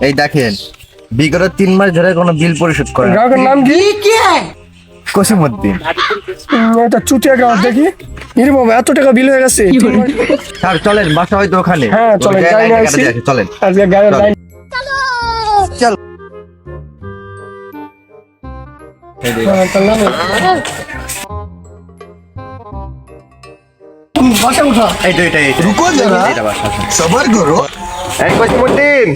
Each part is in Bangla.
এই দেখেন বিগত 3 মাস ধরে কোনো বিল পরিশোধ করে না। গ্রাহকের নাম কি? কসিমউদ্দিন। এটা চুটিয়া গ্রাহক দেখি। ইরে বাবা, এত টাকা বিল হয়ে গেছে। স্যার চলেন, বাসা হয়তো ওখানে। হ্যাঁ চলেন, ওই গাড়ি লাইনে আসি। কাটা দিয়ে আসি, চলেন। আজকে গাড়ির চল। লাইন। চল। বাসা উঠা। এই তো এটাই। रुको जरा এটা বাসা। सबर करो এই কসিমউদ্দিন,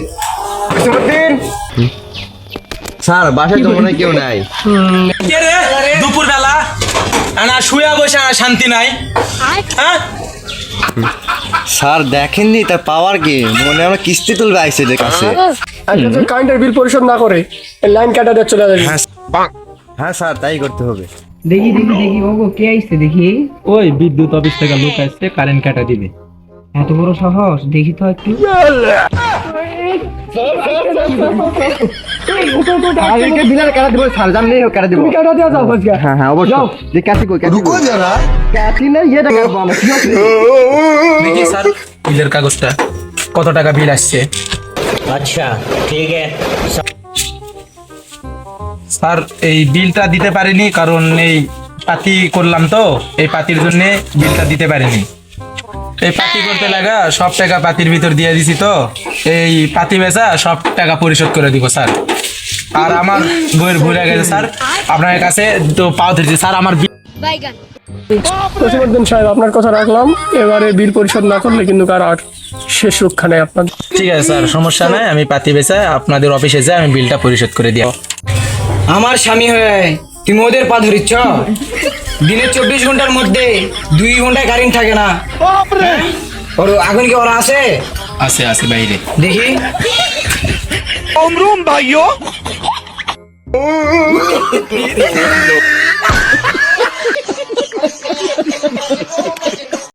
কসিমউদ্দিন। স্যার বাসায় তো মনে হয় কেউ নাই। কে রে দুপুর বেলা না শুয়ে বসে শান্তি নাই হ্যাঁ স্যার দেখেননি তার পাওয়ার কি, মনে হয় আমরা কিস্তি তুলবে আইসে এদের কাছে। আজকে যদি কারেন্টের বিল পরিশোধ না করে এই লাইন কাটা দিয়ে চলে যাবে। হ্যাঁ স্যার তাই করতে হবে। দেখি দেখি দেখি ওগো কে আইছে দেখি। ওই বিদ্যুৎ অফিস থেকে লোক আসছে কারেন্ট কাটা দিবে। এত বড় সাহস, দেখি তো একটু। বিলের কাটা দিব স্যার, জানলেই কাটা দিব। তুমি কাটা দিয়ে যাও আজকে। হ্যাঁ হ্যাঁ অবশ্যই। যে কাটি কই কাটি रुको जरा কাটি না ইয়ে টাকা পাবো আমরা, কি আছে? দেখি স্যার বিলের কাগজটা কত টাকা বিল আসছে। अच्छा ठीक है স্যার এই বিলটা দিতে পারিনি কারণ এই পাতি করলাম তো, এই পাতির জন্য বিলটা দিতে পারিনি। এই পাতি করতে লাগা সব টাকা পাতির ভিতর দিয়ে দিছি, তো এই পাতি বেচা সব টাকা পরিশোধ করে দিব স্যার। আর আমার বইয়ের ভুলে গেছে স্যার, আপনার কাছে তো পাও ধরেছি স্যার আমার বাইগান কসিমউদ্দিন সাহেব, আপনার কথা রাখলাম। এবারে বিল পরিশোধ না করলে কিন্তু কার আর শেষ রক্ষা নেই আপনার। ঠিক আছে স্যার, সমস্যা নাই, আমি পাতি বেচা আপনাদের অফিসে যাই আমি বিলটা পরিশোধ করে দিও। আমার স্বামী হয়ে তুমি ওদের পা ধরিচ্ছ। দিনে 24 ঘন্টার মধ্যে 2 ঘন্টায় কারেন্ট থাকে না। হ্যাঁ? ওর আগুন কি ওরা আছে আছে আছে বাইরে। দেখি।